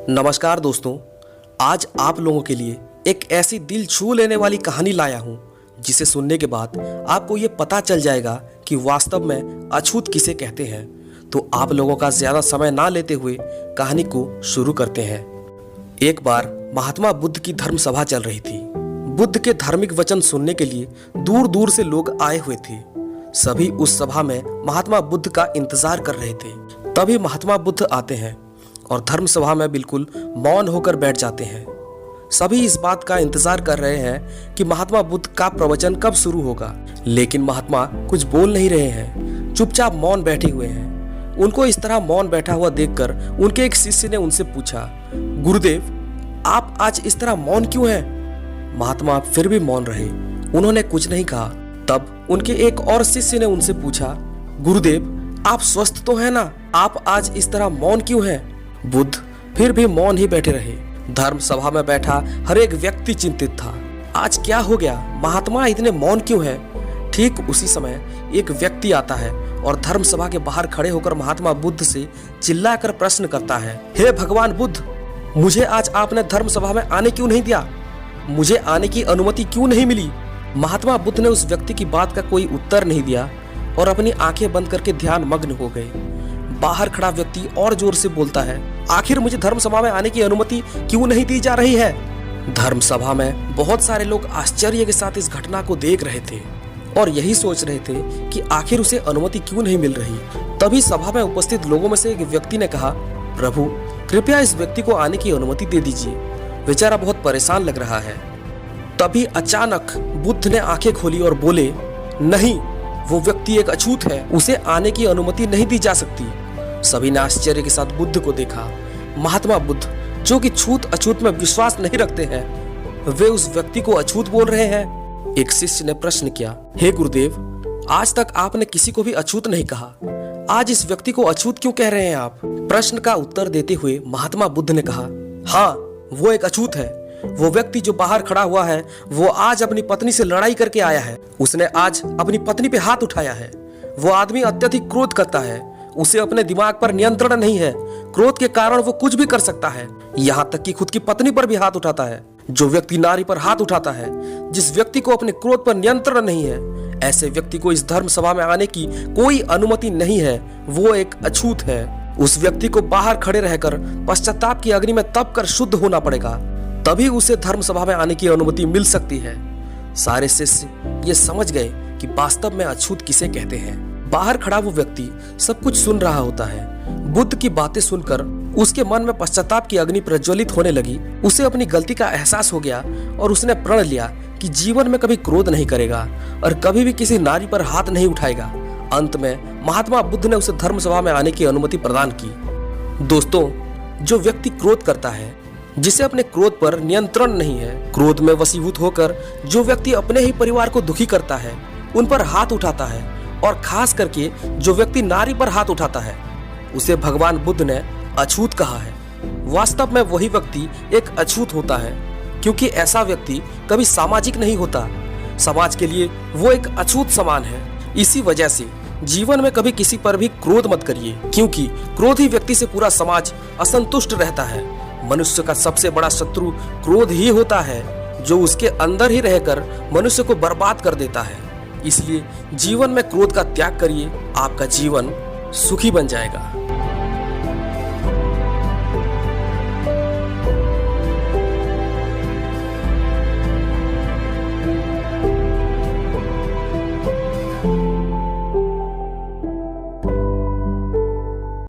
नमस्कार दोस्तों, आज आप लोगों के लिए एक ऐसी दिल छू लेने वाली कहानी लाया हूं जिसे सुनने के बाद आपको ये पता चल जाएगा कि वास्तव में अछूत किसे कहते हैं। तो आप लोगों का ज्यादा समय ना लेते हुए कहानी को शुरू करते हैं। एक बार महात्मा बुद्ध की धर्म सभा चल रही थी। बुद्ध के धार्मिक वचन सुनने के लिए दूर दूर से लोग आए हुए थे। सभी उस सभा में महात्मा बुद्ध का इंतजार कर रहे थे। तभी महात्मा बुद्ध आते हैं और धर्म सभा में बिल्कुल मौन होकर बैठ जाते हैं। सभी इस बात का इंतजार कर रहे हैं कि महात्मा बुद्ध का प्रवचन कब शुरू होगा, लेकिन महात्मा कुछ बोल नहीं रहे हैं, चुपचाप मौन बैठे हुए हैं। उनको इस तरह मौन बैठा हुआ देखकर उनके एक शिष्य ने उनसे पूछा, गुरुदेव, आप आज इस तरह मौन क्यों हैं? महात्मा फिर भी मौन रहे, उन्होंने कुछ नहीं कहा। तब उनके एक और शिष्य ने उनसे पूछा, गुरुदेव, आप स्वस्थ तो हैं ना? आप आज इस तरह मौन क्यों हैं? बुद्ध फिर भी मौन ही बैठे रहे। धर्म सभा में बैठा हर एक व्यक्ति चिंतित था। आज क्या हो गया? महात्मा इतने मौन क्यों हैं? ठीक उसी समय एक व्यक्ति आता है और धर्म सभा के बाहर खड़े होकर महात्मा बुद्ध से चिल्लाकर प्रश्न करता है, हे भगवान बुद्ध, मुझे आज आपने धर्म सभा में आने क्यों नहीं दिया? मुझे आने की अनुमति क्यों नहीं मिली? महात्मा बुद्ध ने उस व्यक्ति की बात का कोई उत्तर नहीं दिया और अपनी आंखें बंद करके ध्यान मग्न हो गए। बाहर खड़ा व्यक्ति और जोर से बोलता है, आखिर मुझे धर्म सभा में आने की अनुमति क्यों नहीं दी जा रही है? धर्म सभा में बहुत सारे लोग आश्चर्य के साथ इस घटना को देख रहे थे और यही सोच रहे थे कि आखिर उसे अनुमति क्यों नहीं मिल रही। तभी सभा में उपस्थित लोगों में से एक व्यक्ति ने कहा, प्रभु, कृपया इस व्यक्ति को आने की अनुमति दे दीजिए, बेचारा बहुत परेशान लग रहा है। तभी अचानक बुद्ध ने आंखें खोली और बोले, नहीं, वो व्यक्ति एक अछूत है, उसे आने की अनुमति नहीं दी जा सकती। सभी ने आश्चर्य के साथ बुद्ध को देखा। महात्मा बुद्ध, जो कि छूत अछूत में विश्वास नहीं रखते हैं, वे उस व्यक्ति को अछूत बोल रहे हैं। एक शिष्य ने प्रश्न किया, हे गुरुदेव, आज तक आपने किसी को भी अछूत नहीं कहा, आज इस व्यक्ति को अछूत क्यों कह रहे हैं आप? प्रश्न का उत्तर देते हुए महात्मा बुद्ध ने कहा, हाँ, वो एक अछूत है। वो व्यक्ति जो बाहर खड़ा हुआ है, वो आज अपनी पत्नी से लड़ाई करके आया है। उसने आज अपनी पत्नी पे हाथ उठाया है। वो आदमी अत्यधिक क्रोध करता है, उसे अपने दिमाग पर नियंत्रण नहीं है। क्रोध के कारण वो कुछ भी कर सकता है, यहाँ तक कि खुद की पत्नी पर भी हाथ उठाता है। जो व्यक्ति नारी पर हाथ उठाता है, जिस व्यक्ति को अपने क्रोध पर नियंत्रण नहीं है, ऐसे व्यक्ति को इस धर्म सभा में आने की कोई अनुमति नहीं है। वो एक अछूत है। उस व्यक्ति को बाहर खड़े रहकर पश्चाताप की अग्नि में तप कर शुद्ध होना पड़ेगा, तभी उसे धर्म सभा में आने की अनुमति मिल सकती है। सारे शिष्य ये समझ गए कि वास्तव में अछूत किसे कहते हैं। बाहर खड़ा वो व्यक्ति सब कुछ सुन रहा होता है। बुद्ध की बातें सुनकर उसके मन में पश्चाताप की अग्नि प्रज्वलित होने लगी। उसे अपनी गलती का एहसास हो गया और उसने प्रण लिया कि जीवन में कभी क्रोध नहीं करेगा और कभी भी किसी नारी पर हाथ नहीं उठाएगा। अंत में महात्मा बुद्ध ने उसे धर्म सभा में आने की अनुमति प्रदान की। दोस्तों, जो व्यक्ति क्रोध करता है, जिसे अपने क्रोध पर नियंत्रण नहीं है, क्रोध में वशीभूत होकर जो व्यक्ति अपने ही परिवार को दुखी करता है, उन पर हाथ उठाता है, और खास करके जो व्यक्ति नारी पर हाथ उठाता है, उसे भगवान बुद्ध ने अछूत कहा है। वास्तव में वही व्यक्ति एक अछूत होता है, क्योंकि ऐसा व्यक्ति कभी सामाजिक नहीं होता। समाज के लिए वो एक अछूत समान है। इसी वजह से जीवन में कभी किसी पर भी क्रोध मत करिए, क्योंकि क्रोधी व्यक्ति से पूरा समाज असंतुष्ट रहता है। मनुष्य का सबसे बड़ा शत्रु क्रोध ही होता है, जो उसके अंदर ही रहकर मनुष्य को बर्बाद कर देता है। इसलिए जीवन में क्रोध का त्याग करिए, आपका जीवन सुखी बन जाएगा।